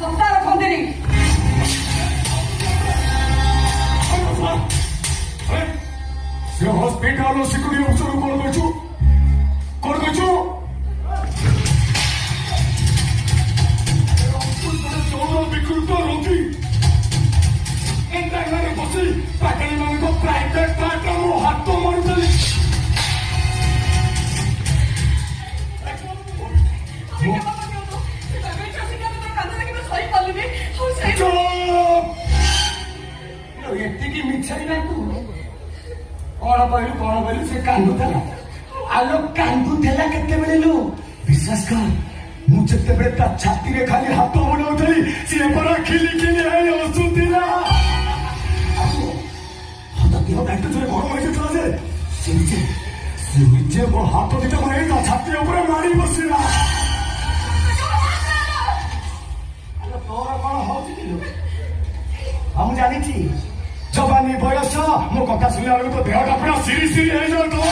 ସପ୍ତାହ ରଖନ୍ତିନି। ସେ hospital security officer କଣ କରୁଛୁ ଚୌର ବିକୃତ ରୋଗୀ ଏଣ୍ଟାଇନରେ ବସି ପାକାଳି ମାନଙ୍କ ପ୍ରାଇଭେଟ ପାର୍ଟରେ ମୋ ହାତ ମାରୁଥିଲି। ଏତିକି ମିଛାଇ ନା ତୁ କଣ କହିଲୁ ସେ କାନ୍ଦୁଥିଲା। ଆଲୋ କାନ୍ଦୁଥିଲା କେତେବେଳେ ଲୋ ବିଶ୍ୱାସ କର ମୁଁ ଯେତେବେଳେ ତା ଛାତିରେ ଖାଲି ହାତ ବୁଲାଉଥିଲି ସିଏ ପରା ଖିଲି ହେଇ ହସୁଥିଲା। ଦେହ ଦାୟିତ୍ୱ ଜୋରେ ଗରମ ହେଇଯାଇଥିଲା ଯେ ସେ ନିଜେ ମୋ ହାତ ଦିଟା ନେଇ ତା ଛାତି ଉପରେ ମାରି ବସିଲା। ତୋର କଣ ହଉଛି କି ମୁଁ ଜାଣିଛି ଯବାନୀ ବୟସ ମୋ କଥା ଶୁଣିଲା ବେଳକୁ ତ ଦେହଟା ପୁରା ସିରି ହେଇଯାଉଥିବ।